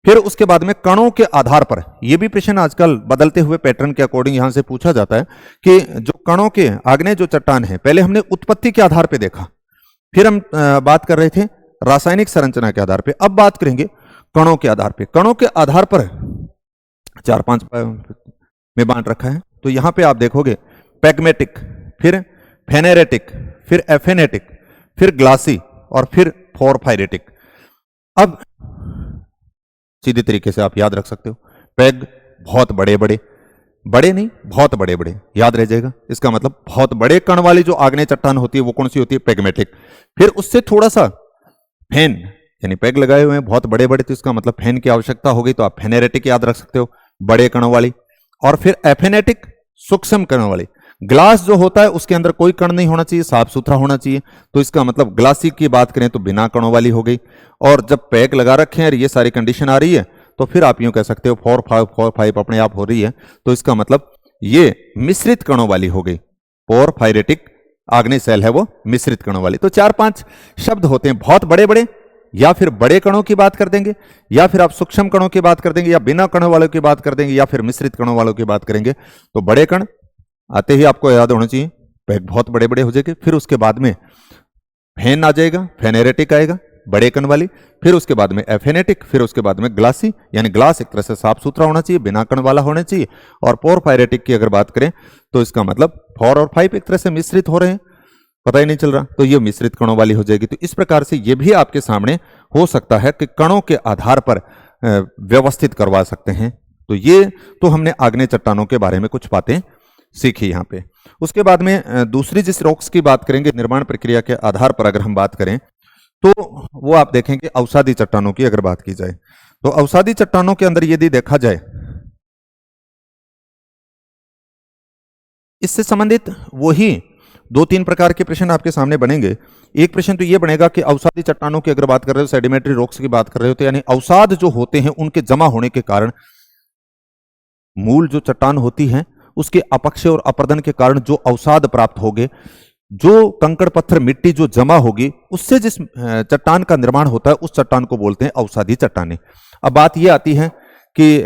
फिर उसके बाद में कणों के आधार पर, यह भी प्रश्न आजकल बदलते हुए पैटर्न के अकॉर्डिंग यहां से पूछा जाता है कि जो कणों के आग्नेय जो चट्टान है, पहले हमने उत्पत्ति के आधार पर देखा, फिर हम बात कर रहे थे रासायनिक संरचना के आधार पे, अब बात करेंगे कणों के आधार पे। कणों के आधार पर 4-5 में बांट रखा है। तो यहां पे आप देखोगे पैग्मेटिक, फिर फेनेरेटिक, फिर एफेनेटिक, फिर ग्लासी और फिर फोरफाइरेटिक। अब सीधे तरीके से आप याद रख सकते हो, पैग बहुत बड़े बड़े, बड़े नहीं बहुत बड़े बड़े, याद रह जाएगा। इसका मतलब बहुत बड़े कण वाली जो आग्नेय चट्टान होती है वो कौन सी होती है, पैग्मेटिक। फिर उससे थोड़ा सा फेन, यानी पैग लगाए हुए हैं बहुत बड़े बड़े, तो इसका मतलब फेन की आवश्यकता होगी, तो आप फेनेरेटिक याद रख सकते हो, बड़े कणों वाली। और फिर एफेनेटिक, सूक्ष्म कणों वाली। ग्लास जो होता है उसके अंदर कोई कण नहीं होना चाहिए, साफ सुथरा होना चाहिए, तो इसका मतलब ग्लासी की बात करें तो बिना कणों वाली हो गई। और जब पैग लगा रखे हैं और ये सारी कंडीशन आ रही है तो फिर आप यूं कह सकते हो 4-5 अपने आप हो रही है, तो इसका मतलब ये मिश्रित कणों वाली हो गई। पोरफाइरेटिक आग्नेय सेल है वो मिश्रित कणों वाली। तो 4-5 शब्द होते हैं, बहुत बड़े बड़े, या फिर बड़े कणों की बात कर देंगे, या फिर आप सूक्ष्म कणों की बात कर देंगे, या बिना कणों वालों की बात कर देंगे, या फिर मिश्रित कणों वालों की बात करेंगे। तो बड़े कण आते ही आपको याद होना चाहिए, पैग बहुत बड़े बड़े हो जाएंगे। फिर उसके बाद में फेन आ जाएगा, फेनेरेटिक आएगा बड़े कण वाली, फिर उसके बाद में एफेनेटिक, फिर उसके बाद में ग्लासी, यानी ग्लास एक तरह से साफ सुथरा होना चाहिए, बिना कण वाला होना चाहिए। और पोरफाइरेटिक की अगर बात करें तो इसका मतलब 4 और 5 एक तरह से मिश्रित हो रहे हैं, पता ही नहीं चल रहा, तो ये मिश्रित कणों वाली हो जाएगी। तो इस प्रकार से ये भी आपके सामने हो सकता है कि कणों के आधार पर व्यवस्थित करवा सकते हैं। तो ये तो हमने आग्नेय चट्टानों के बारे में कुछ बातें सीखी यहाँ पे। उसके बाद में दूसरी जिस रॉक्स की बात करेंगे निर्माण प्रक्रिया के आधार पर अगर हम बात करें तो वो आप देखेंगे अवसादी चट्टानों की अगर बात की जाए, तो अवसादी चट्टानों के अंदर यदि देखा जाए, इससे संबंधित वही 2-3 प्रकार के प्रश्न आपके सामने बनेंगे। एक प्रश्न तो यह बनेगा कि अवसादी चट्टानों की अगर बात कर रहे हो, सेडिमेंट्री रॉक्स की बात कर रहे हो, तो यानी अवसाद जो होते हैं उनके जमा होने के कारण मूल जो चट्टान होती है उसके अपक्षय और अपर्दन के कारण जो अवसाद प्राप्त होंगे, जो कंकड़ पत्थर मिट्टी जो जमा होगी, उससे जिस चट्टान का निर्माण होता है उस चट्टान को बोलते हैं अवसादी चट्टानें। अब बात यह आती है कि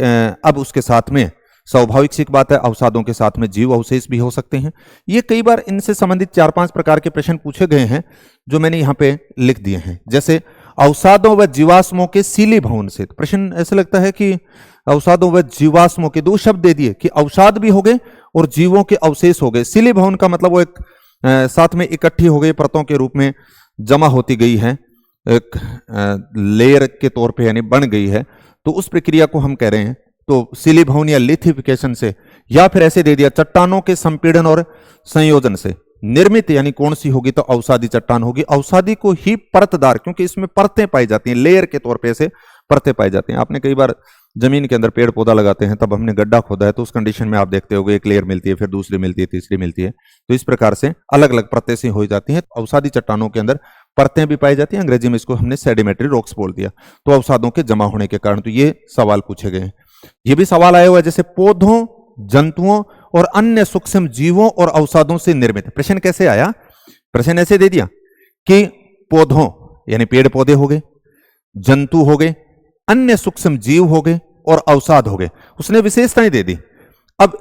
अब उसके साथ में स्वाभाविक सी बात है, अवसादों के साथ में जीव अवशेष भी हो सकते हैं। ये कई बार इनसे संबंधित 4-5 प्रकार के प्रश्न पूछे गए हैं जो मैंने यहाँ पे लिख दिए हैं। जैसे अवसादों व जीवाश्मों के सीली भवन से, प्रश्न ऐसा लगता है कि अवसादों व जीवाश्मों के दो शब्द दे दिए कि अवसाद भी हो गए और जीवों के अवशेष हो गए। सिली भवन का मतलब वो एक साथ में इकट्ठी हो गई, परतों के रूप में जमा होती गई है, एक लेयर के तौर पे यानी बन गई है, तो उस प्रक्रिया को हम कह रहे हैं। तो सिली भवन या लिथिफिकेशन से, या फिर ऐसे दे दिया चट्टानों के संपीड़न और संयोजन से निर्मित, यानी कौन सी होगी तो अवसादी चट्टान होगी। अवसादी को ही परतदार, क्योंकि इसमें परतें पाई जाती हैं, लेयर के तौर पे ऐसे परतें पाई जाती हैं। आपने कई बार जमीन के अंदर पेड़ पौधा लगाते हैं, तब हमने गड्ढा खोदा है तो उस कंडीशन में आप देखते होगे एक लेयर मिलती है, फिर दूसरी मिलती है, तीसरी मिलती है, तो इस प्रकार से अलग अलग परतें सी हो जाती हैं। अवसादी चट्टानों के अंदर परतें भी पाई जाती हैं, अंग्रेजी में इसको हमने सेडिमेंट्री रॉक्स बोल दिया। तो अवसादों के जमा होने के कारण तो ये सवाल पूछे गए हैं। ये भी सवाल आया हुआ है जैसे पौधों, जंतुओं और अन्य सूक्ष्म जीवों और अवसादों से निर्मित। प्रश्न कैसे आया? प्रश्न ऐसे दे दिया कि पौधों यानी पेड़ पौधे हो गए, जंतु हो गए, अन्य सूक्ष्म जीव हो गए और अवसाद हो गए, उसने विशेषताएं दे दी। अब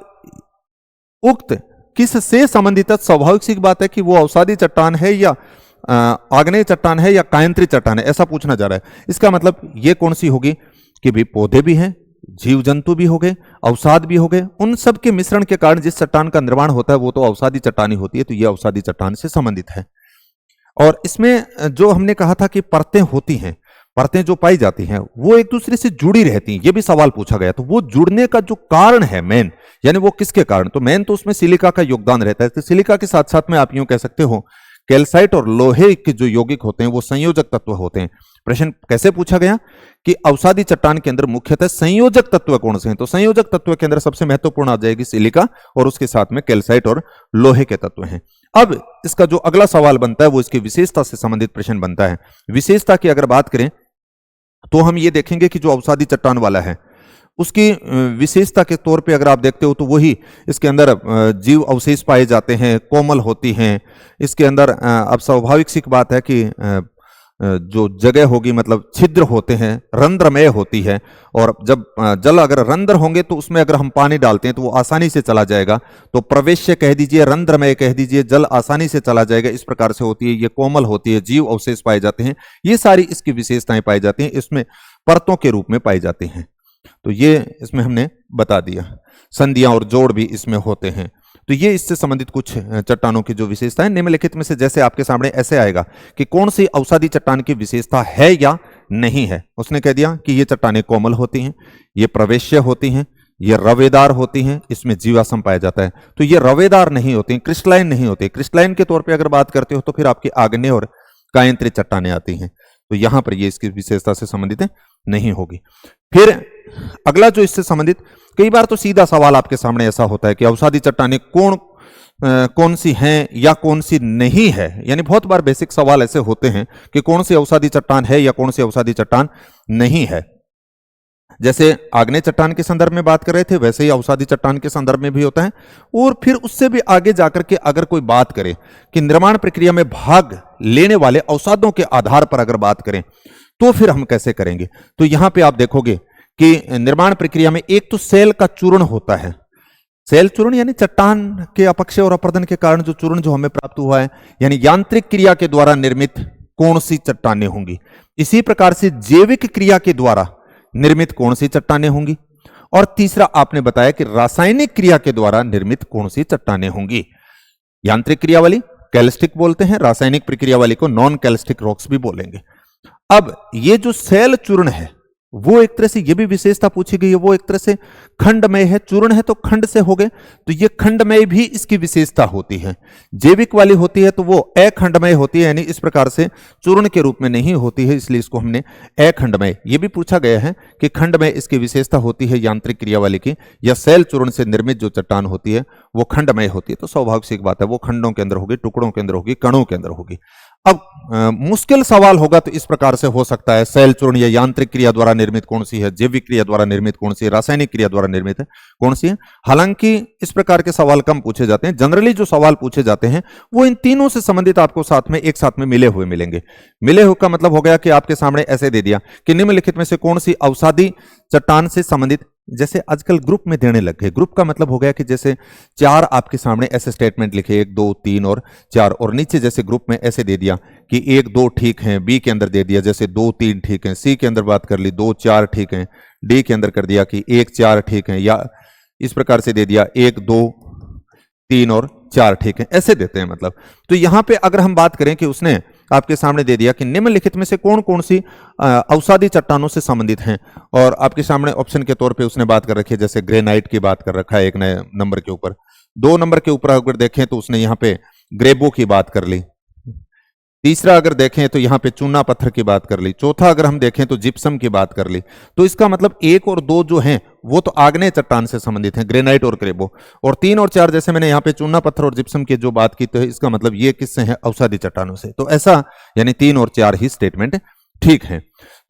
उक्त किससे संबंधित? स्वाभाविक सी बात है कि वो अवसादी चट्टान है या आग्नेय चट्टान है या कायंत्री चट्टान है, ऐसा पूछना जा रहा है। इसका मतलब ये कौन सी होगी कि भी पौधे भी हैं, जीव जंतु भी हो गए, अवसाद भी हो गए, उन सब के मिश्रण के कारण जिस चट्टान का निर्माण होता है वो तो अवसादी चट्टानी होती है। तो ये अवसादी चट्टान से संबंधित है। और इसमें जो हमने कहा था कि परतें होती हैं, परतें जो पाई जाती हैं वो एक दूसरे से जुड़ी रहती हैं, ये भी सवाल पूछा गया। तो वो जुड़ने का जो कारण है मेन, यानी वो किसके कारण? तो मेन तो उसमें सिलिका का योगदान रहता है। तो सिलिका के साथ साथ में आप यूं कह सकते हो कैल्साइट और लोहे के जो यौगिक होते हैं वो संयोजक तत्व होते हैं। प्रश्न कैसे पूछा गया कि अवसादी चट्टान के अंदर मुख्यतः संयोजक तत्व कौन से हैं? तो संयोजक तत्व के अंदर सबसे महत्वपूर्ण आ जाएगी सिलिका और उसके साथ में कैल्साइट और लोहे के तत्व हैं। अब इसका जो अगला सवाल बनता है वो इसकी विशेषता से संबंधित प्रश्न बनता है। विशेषता की अगर बात करें तो हम ये देखेंगे कि जो अवसादी चट्टान वाला है उसकी विशेषता के तौर पे अगर आप देखते हो तो वही इसके अंदर जीव अवशेष पाए जाते हैं, कोमल होती हैं इसके अंदर। अब स्वाभाविक सी बात है कि जो जगह होगी मतलब छिद्र होते हैं, रंध्रमय होती है, और जब जल अगर रंध्र होंगे तो उसमें अगर हम पानी डालते हैं तो वो आसानी से चला जाएगा। तो प्रवेश्य कह दीजिए, रंध्रमय कह दीजिए, जल आसानी से चला जाएगा, इस प्रकार से होती है। ये कोमल होती है, जीव अवशेष पाए जाते हैं, ये सारी इसकी विशेषताएं पाई जाती हैं, इसमें परतों के रूप में पाई जाती हैं। तो ये इसमें हमने बता दिया। संधियां और जोड़ भी इसमें होते हैं। तो ये इससे संबंधित कुछ चट्टानों की जो विशेषता है, निम्नलिखित में से जैसे आपके सामने ऐसे आएगा कि कौन सी अवसादी चट्टान की विशेषता है या नहीं है। उसने कह दिया कि ये चट्टानें कोमल होती हैं, ये प्रवेश्य होती हैं, ये रवेदार होती हैं, इसमें जीवाश्म पाया जाता है। तो ये रवेदार नहीं होती, क्रिस्टलाइन नहीं होती। क्रिस्टलाइन के तौर पर अगर बात करते हो तो फिर आपकी आग्नेय और कायंत्री चट्टानें आती हैं। तो यहां पर ये इसकी विशेषता से संबंधित नहीं होगी। फिर अगला जो इससे संबंधित, कई बार तो सीधा सवाल आपके सामने ऐसा होता है कि अवसादी चट्टानें कौन सी हैं या कौन सी नहीं है। यानी बहुत बार बेसिक सवाल ऐसे होते हैं कि कौन सी अवसादी चट्टान है या कौन सी अवसादी चट्टान नहीं है। जैसे आग्नेय चट्टान के संदर्भ में बात कर रहे थे, वैसे ही अवसादी चट्टान के संदर्भ में भी होता है। और फिर उससे भी आगे जाकर के अगर कोई बात करे कि निर्माण प्रक्रिया में भाग लेने वाले अवसादों के आधार पर अगर बात करें तो फिर हम कैसे करेंगे। तो यहां पे आप देखोगे कि निर्माण प्रक्रिया में एक तो सेल का चूर्ण होता है। सेल चूर्ण यानी चट्टान के अपक्षय और अपर्दन के कारण जो चूर्ण जो हमें प्राप्त हुआ है, यानी यांत्रिक क्रिया के द्वारा निर्मित कौन सी चट्टानें होंगी। इसी प्रकार से जैविक क्रिया के द्वारा निर्मित कौन सी चट्टानें होंगी। और तीसरा आपने बताया कि रासायनिक क्रिया के द्वारा निर्मित कौन सी चट्टानें होंगी। यांत्रिक क्रिया वाली कैल्स्टिक बोलते हैं, रासायनिक प्रक्रिया वाली को नॉन कैल्स्टिक रॉक्स भी बोलेंगे। अब ये जो सेल चूर्ण है वो एक तरह से ये भी विशेषता पूछी गई है, वो एक तरह से खंडमय है। चूर्ण है तो खंड से हो गए, तो ये खंडमय भी इसकी विशेषता होती है। जैविक वाली होती है तो वो अखंडमय होती है, यानी इस प्रकार से चूर्ण के रूप में नहीं होती है, इसलिए इसको हमने अखंडमय। ये भी पूछा गया है कि खंडमय इसकी विशेषता होती है यांत्रिक क्रिया वाली की, या सेल चूर्ण से निर्मित जो चट्टान होती है वो खंडमय होती है। तो स्वाभाविक सी बात है वो खंडों के अंदर होगी, टुकड़ों के अंदर होगी, कणों के अंदर होगी। अब मुश्किल सवाल होगा तो इस प्रकार से हो सकता है, सेल चूर्ण या यांत्रिक क्रिया द्वारा निर्मित कौन सी है, जैविक क्रिया द्वारा निर्मित कौन सी है, रासायनिक क्रिया द्वारा निर्मित है कौन सी है। हालांकि इस प्रकार के सवाल कम पूछे जाते हैं। जनरली जो सवाल पूछे जाते हैं वो इन तीनों से संबंधित आपको साथ में एक साथ में मिले हुए मिलेंगे। मिले हुए का मतलब हो गया कि आपके सामने ऐसे दे दिया कि निम्नलिखित में से कौन सी अवसादी चट्टान से संबंधित जैसे आजकल ग्रुप में देने लग गए। ग्रुप का मतलब हो गया कि जैसे 4 आपके सामने ऐसे स्टेटमेंट लिखे, 1 2 3 और 4, और नीचे जैसे ग्रुप में ऐसे दे दिया कि 1 2 ठीक है, बी के अंदर दे दिया जैसे 2 3 ठीक है, सी के अंदर बात कर ली 2 4 ठीक है, डी के अंदर कर दिया कि 1 4 ठीक है, या इस प्रकार से दे दिया 1 2 3 और 4 ठीक है, ऐसे देते हैं मतलब। तो यहां पे अगर हम बात करें कि उसने आपके सामने दे दिया कि निम्नलिखित में से कौन कौन सी अवसादी चट्टानों से संबंधित हैं, और आपके सामने ऑप्शन के तौर पे उसने बात कर रखी है, जैसे ग्रेनाइट की बात कर रखा है एक नए नंबर के ऊपर। 2 नंबर के ऊपर अगर देखें तो उसने यहाँ पे ग्रेबो की बात कर ली। तीसरा अगर देखें तो यहां पे चूना पत्थर की बात कर ली। चौथा अगर हम देखें तो जिप्सम की बात कर ली। तो इसका मतलब 1 और 2 जो हैं वो तो आग्नेय चट्टान से संबंधित हैं, ग्रेनाइट और ग्रेबो, और 3 और 4 जैसे मैंने यहाँ पे चूना पत्थर और जिप्सम की जो बात की, तो इसका मतलब ये किससे है, अवसादी चट्टानों से। तो ऐसा यानी 3 और 4 ही स्टेटमेंट ठीक है।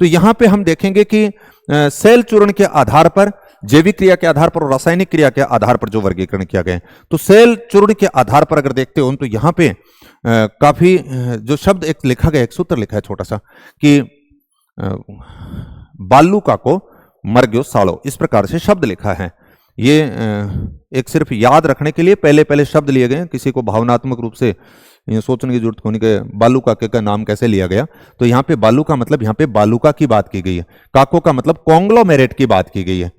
तो यहां पे हम देखेंगे कि सेल चूर्ण के आधार पर, जैविक क्रिया के आधार पर और रासायनिक क्रिया के आधार पर जो वर्गीकरण किया गया है, तो सेल चूर्ण के आधार पर अगर देखते हो तो यहां पे काफी जो शब्द एक लिखा गया, एक सूत्र लिखा है छोटा सा कि बालूका को मर्ग्यो सालो, इस प्रकार से शब्द लिखा है। ये एक सिर्फ याद रखने के लिए पहले पहले शब्द लिए गए, किसी को भावनात्मक रूप से सोचने की जरूरत होने के बालूका का नाम कैसे लिया गया। तो यहाँ पे बालू का मतलब यहाँ पे बालूका की बात की गई है, काको का मतलब कॉन्ग्लोमेरेट की बात की गई है,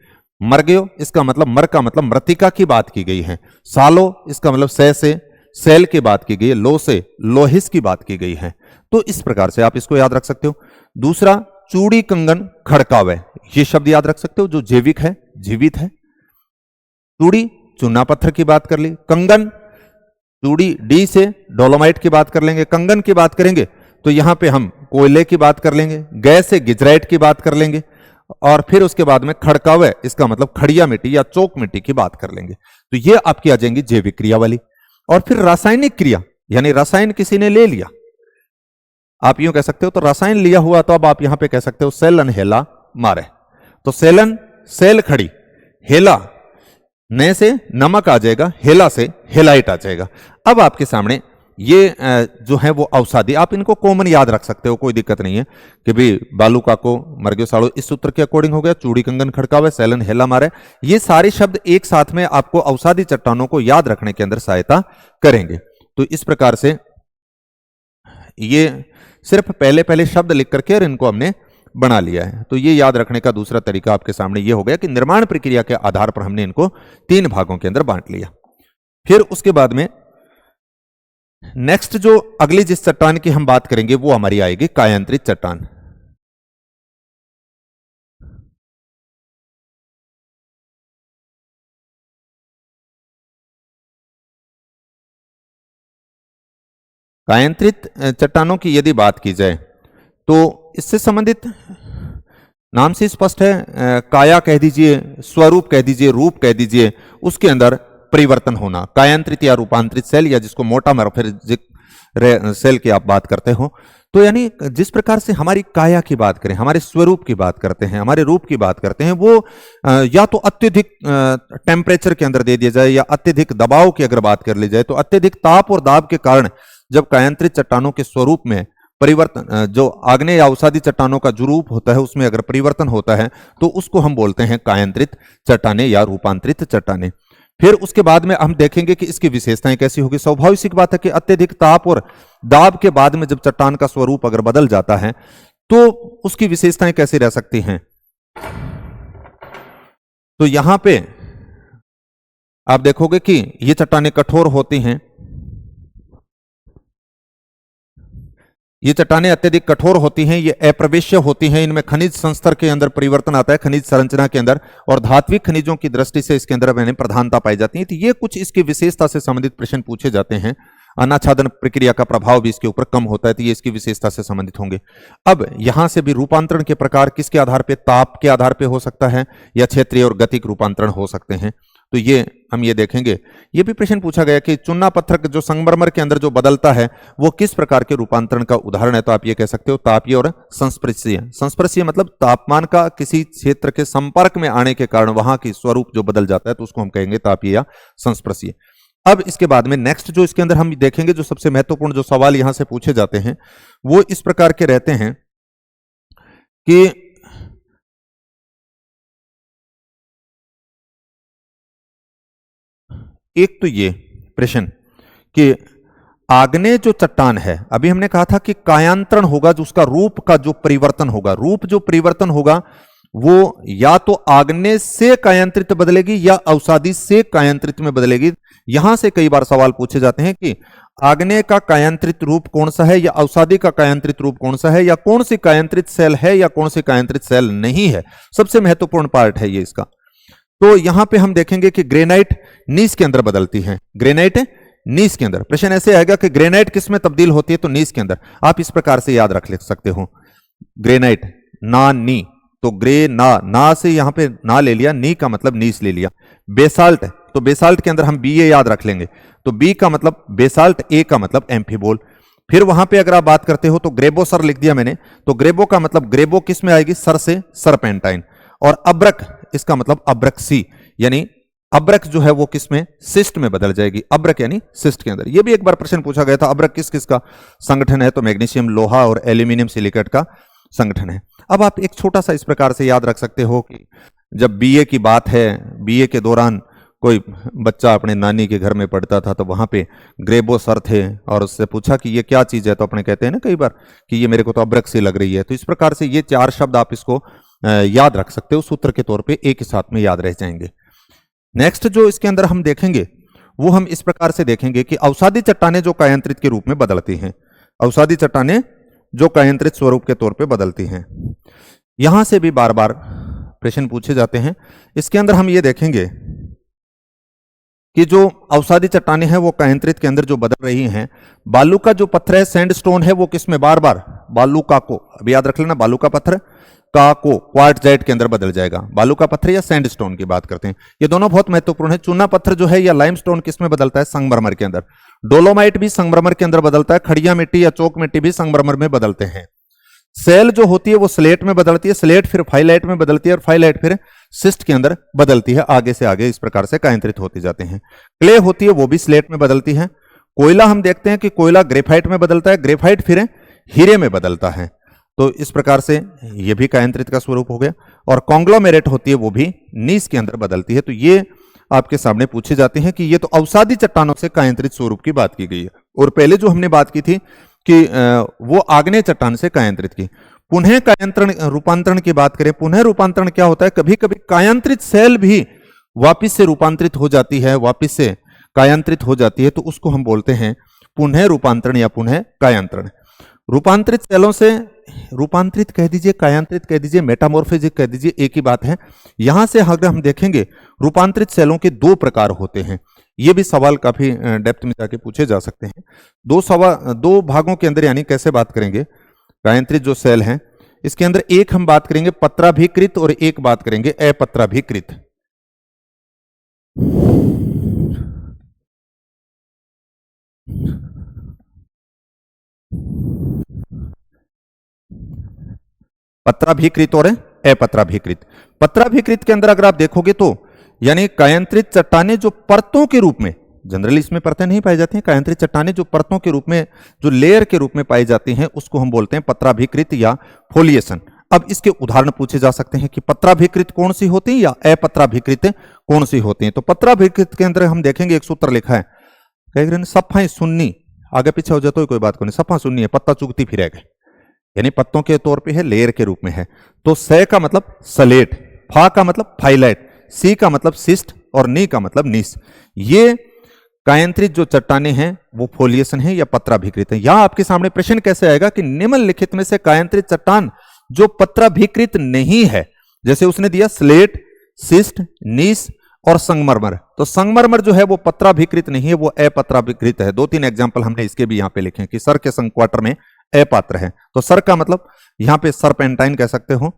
मर्ग्यो इसका मतलब मर का मतलब मृतिका की बात की गई है, सालो इसका मतलब से सेल की बात की गई है, लो से लोहिस की बात की गई है। तो इस प्रकार से आप इसको याद रख सकते हो। दूसरा चूड़ी कंगन खड़कावे, ये शब्द याद रख सकते हो जो जैविक है, जीवित है। चूड़ी चूना पत्थर की बात कर ली, कंगन चूड़ी डी से डोलोमाइट की बात कर लेंगे, कंगन की बात करेंगे तो यहां पे हम कोयले की बात कर लेंगे, गैस से गिजराइट की बात कर लेंगे, और फिर उसके बाद में खड़कावे इसका मतलब खड़िया मिट्टी या चौक मिट्टी की बात कर लेंगे। तो ये आपकी आ जाएंगी जैविक क्रिया वाली। और फिर रासायनिक क्रिया, यानी रसायन किसी ने ले लिया, आप यूं कह सकते हो, तो रसायन लिया हुआ तो अब आप यहां पे कह सकते हो सेलन हेला मारे। तो सेलन सेल खड़ी, हेला न से नमक आ जाएगा, हेला से हेलाइट आ जाएगा। अब आपके सामने ये जो है वो अवसादी, आप इनको कॉमन याद रख सकते हो, कोई दिक्कत नहीं है कि भाई बालूका को मर्ग्यो सालो इस सूत्र के अकॉर्डिंग हो गया, चूड़ी कंगन खड़कावे, सेलन हेला मारे। ये सारे शब्द एक साथ में आपको अवसादी चट्टानों को याद रखने के अंदर सहायता करेंगे। तो इस प्रकार से ये सिर्फ पहले पहले शब्द लिख करके और इनको हमने बना लिया है। तो ये याद रखने का दूसरा तरीका आपके सामने ये हो गया कि निर्माण प्रक्रिया के आधार पर हमने इनको 3 भागों के अंदर बांट लिया। फिर उसके बाद में नेक्स्ट जो अगली जिस चट्टान की हम बात करेंगे वो हमारी आएगी कायांतरित चट्टान। कायांतरित चट्टानों की यदि बात की जाए तो इससे संबंधित नाम से स्पष्ट है, काया कह दीजिए, स्वरूप कह दीजिए, रूप कह दीजिए, उसके अंदर परिवर्तन होना, कायांतरित या रूपांतरित सेल, या जिसको मोटा मॉर्फेजिक सेल की आप बात करते हो। तो यानी जिस प्रकार से हमारी काया की बात करें, हमारे स्वरूप की बात करते हैं, हमारे रूप की बात करते हैं, वो या तो अत्यधिक टेम्परेचर के अंदर दे दिया जाए या अत्यधिक दबाव की अगर बात कर ली जाए, तो अत्यधिक ताप और दाब के कारण जब कायांतरित चट्टानों के स्वरूप में परिवर्तन, जो आग्नेय या अवसादी चट्टानों का जो रूप होता है उसमें अगर परिवर्तन होता है तो उसको हम बोलते हैं कायांतरित चट्टानें या रूपांतरित चट्टानें। फिर उसके बाद में हम देखेंगे कि इसकी विशेषताएं कैसी होगी। स्वाभाविक सी बात है कि अत्यधिक ताप और दाब के बाद में जब चट्टान का स्वरूप अगर बदल जाता है तो उसकी विशेषताएं कैसी रह सकती हैं। तो यहां पे आप देखोगे कि ये चट्टानें कठोर होती हैं, ये चट्टानें अत्यधिक कठोर होती हैं, ये अप्रवेश्य होती हैं, इनमें खनिज संस्तर के अंदर परिवर्तन आता है, खनिज संरचना के अंदर, और धात्विक खनिजों की दृष्टि से इसके अंदर मैंने प्रधानता पाई जाती है। तो ये कुछ इसकी विशेषता से संबंधित प्रश्न पूछे जाते हैं। अनाच्छादन प्रक्रिया का प्रभाव भी इसके ऊपर कम होता है, तो ये इसकी विशेषता से संबंधित होंगे। अब यहां से भी रूपांतरण के प्रकार किसके आधार पे, ताप के आधार पे हो सकता है या क्षेत्रीय और गतिक रूपांतरण हो सकते हैं। तो ये हम ये देखेंगे। ये भी प्रश्न पूछा गया कि चूना पत्थर जो संगमरमर के अंदर जो बदलता है वो किस प्रकार के रूपांतरण का उदाहरण है। तो आप ये कह सकते हो तापीय और संस्पर्शीय। संस्पर्शीय मतलब तापमान का किसी क्षेत्र के संपर्क में आने के कारण वहां की स्वरूप जो बदल जाता है, तो उसको हम कहेंगे तापीय या संस्पर्शीय। अब इसके बाद में नेक्स्ट जो इसके अंदर हम देखेंगे, जो सबसे महत्वपूर्ण जो सवाल यहां से पूछे जाते हैं वो इस प्रकार के रहते हैं कि एक तो ये प्रश्न कि आग्नेय जो चट्टान है, अभी हमने कहा था कि कायांतरण होगा, जो उसका रूप का जो परिवर्तन होगा, रूप जो परिवर्तन होगा वो या तो आग्नेय से कायांतरित बदलेगी या अवसादी से कायांतरित में बदलेगी। यहां से कई बार सवाल पूछे जाते हैं कि आग्नेय का कायांतरित रूप कौन सा है या अवसादी का कायांतरित रूप कौन सा है, या कौन सी कायांतरित सेल है या कौन सी कायांतरित सेल नहीं है। सबसे महत्वपूर्ण पार्ट है ये इसका। तो यहां पे हम देखेंगे कि ग्रेनाइट नीस के अंदर बदलती है, ग्रेनाइट नीस के अंदर। प्रश्न ऐसे आएगा कि ग्रेनाइट किस में तब्दील होती है, तो नीस के अंदर। आप इस प्रकार से याद रख सकते हो, ग्रेनाइट ना नी, तो ग्रे ना से यहां पे ना ले लिया, नी का मतलब नीस ले लिया। बेसाल्ट, तो बेसाल्ट के अंदर हम बी ए याद रख लेंगे, तो बी का मतलब बेसाल्ट, ए का मतलब एम्फीबोल। फिर वहां पे अगर आप बात करते हो तो ग्रेबो सर लिख दिया मैंने, तो ग्रेबो का मतलब ग्रेबो किस में आएगी, सर से सरपेंटाइन। और अब्रक, इसका मतलब अब्रक्सी, यानी अब्रक जो है वो किस में, सिस्ट में बदल जाएगी। अब्रक यानी सिस्ट के अंदर। ये भी एक बार प्रश्न पूछा गया था, अब्रक किस किस का संगठन है, तो मैग्नीशियम लोहा और एल्यूमिनियम सिलिकेट का संगठन है। अब आप एक छोटा सा इस प्रकार से याद रख सकते हो कि जब बीए की बात है, बीए के दौरान कोई बच्चा अपने नानी के घर में पढ़ता था, तो वहां पे ग्रेबो सर थे और उससे पूछा कि ये क्या चीज है, तो अपने कहते हैं ना कई बार कि ये मेरे को तो अब्रक सी लग रही है। तो इस प्रकार से ये चार शब्द आप इसको याद रख सकते हो, सूत्र के तौर पे एक ही साथ में याद रह जाएंगे। नेक्स्ट जो इसके अंदर हम देखेंगे वो हम इस प्रकार से देखेंगे कि अवसादी चट्टानें जो कायांतरित के रूप में बदलती हैं, अवसादी चट्टानें जो कायांतरित स्वरूप के तौर पे बदलती हैं। यहां से भी बार बार प्रश्न पूछे जाते हैं। इसके अंदर हम ये देखेंगे कि जो अवसादी चट्टानें हैं वो कायांतरित के अंदर जो बदल रही हैं, बालू का जो पत्थर है, सैंडस्टोन है, वो किसमें बार बार बालू का को, अभी याद रख लेना, बालू का पत्थर का को क्वार्टजाइट के अंदर बदल जाएगा। बालू का पत्थर या सैंडस्टोन की बात करते हैं, ये दोनों बहुत महत्वपूर्ण है। चूना पत्थर जो है या लाइमस्टोन किसमें बदलता है, संगमरमर के अंदर। डोलोमाइट भी संगमरमर के अंदर बदलता है। खड़िया मिट्टी या चौक मिट्टी भी संगमरमर में बदलते हैं। सेल जो होती है वो स्लेट में बदलती है, स्लेट फिर फाइलाइट में बदलती है और फाइलाइट फिर सिस्ट के अंदर बदलती है। आगे से आगे इस प्रकार से कायांतरित होते जाते हैं। क्ले होती है वो भी स्लेट में बदलती है। कोयला हम देखते हैं कि कोयला ग्रेफाइट में बदलता है, ग्रेफाइट फिर हीरे में बदलता है। तो इस प्रकार से ये भी कायांतरित का स्वरूप हो गया। और कॉन्ग्लोमेरेट होती है वो भी नीस के अंदर बदलती है। तो ये आपके सामने पूछे जाते हैं कि ये तो अवसादी चट्टानों से कायांतरित स्वरूप की बात की गई है। और पहले जो हमने बात की थी कि वो आग्नेय चट्टान से कायांतरित की। पुनः कायांतरण रूपांतरण की बात करें, पुनः रूपांतरण क्या होता है, कभी कभी कायांतरित सेल भी वापिस से रूपांतरित हो जाती है, वापिस से कायांतरित हो जाती है, तो उसको हम बोलते हैं पुनः रूपांतरण या पुनः कायांतरण। रूपांतरित सेलों से रूपांतरित कह दीजिए, कायांतरित कह दीजिए, मेटामॉर्फोजिक कह दीजिए, एक ही बात है। यहां से अगर हम देखेंगे रूपांतरित सेलों के दो प्रकार होते हैं। ये भी सवाल काफी डेप्थ में जाके पूछे जा सकते हैं। दो भागों के अंदर, यानी कैसे बात करेंगे कायांतरित जो सेल हैं, इसके अंदर एक हम बात करेंगे पत्राभिकृत और एक बात करेंगे अपत्राभिकृत। पत्राभिकृत और अपत्राभिकृत। पत्राभिकृत के अंदर अगर आप देखोगे तो यानी कायांतरित चट्टानें जो परतों के रूप में, जनरली इसमें परतें नहीं पाई जाती हैं, कायांतरित चट्टानें जो परतों के रूप में, जो लेयर के रूप में पाई जाती हैं, उसको हम बोलते हैं पत्राभिकृत या फोलिएशन। अब इसके उदाहरण पूछे जा सकते हैं कि पत्राभिकृत कौन सी होती है या अपत्राभिकृत कौन सी होती है। तो पत्राभिकृत के अंदर हम देखेंगे एक सूत्र लिखा है, कह रहे सफाई सुन्नी, आगे पीछे हो जाए तो कोई बात को नहीं, सफा सुन्नी है, पत्ता चुगती फिरेगा, यानी पत्तों के तौर पे है, लेयर के रूप में है। तो स का मतलब सलेट, फा का मतलब फाइलाइट, सी का मतलब सिस्ट और नी का मतलब नीस। ये कायांतरित जो चट्टानें हैं वो फोलिएशन है या पत्राभिकृत है। यहां आपके सामने प्रश्न कैसे आएगा कि निम्नलिखित में से कायांतरित चट्टान जो पत्राभिकृत नहीं है, जैसे उसने दिया स्लेट, सिस्ट, नीस और संगमरमर, तो संगमरमर जो है वो पत्राभिकृत नहीं है, वो अपत्राभिकृत है। 2-3 एग्जांपल हमने इसके भी यहां पे लिखे कि सर के संग क्वार्टर में अपात्र है, तो सर का मतलब यहां पे सरपेंटाइन कह सकते हो,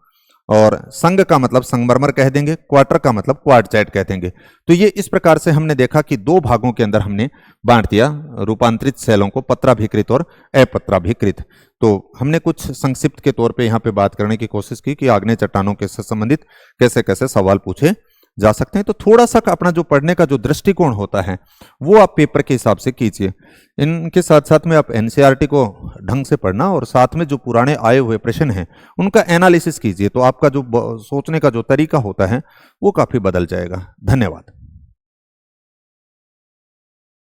और संग का मतलब संगमरमर कह देंगे, क्वार्टर का मतलब क्वार्टजाइट कह देंगे। तो ये इस प्रकार से हमने देखा कि दो भागों के अंदर हमने बांट दिया रूपांतरित सेलों को, पत्राभिकृत और अपत्राभिकृत। तो हमने कुछ संक्षिप्त के तौर पे यहाँ पे बात करने की कोशिश की कि आग्नेय चट्टानों के से संबंधित कैसे कैसे सवाल पूछे जा सकते हैं। तो थोड़ा सा अपना जो पढ़ने का जो दृष्टिकोण होता है वो आप पेपर के हिसाब से कीजिए। इनके साथ साथ में आप एनसीईआरटी को ढंग से पढ़ना और साथ में जो पुराने आए हुए प्रश्न हैं उनका एनालिसिस कीजिए, तो आपका जो सोचने का जो तरीका होता है वो काफी बदल जाएगा। धन्यवाद।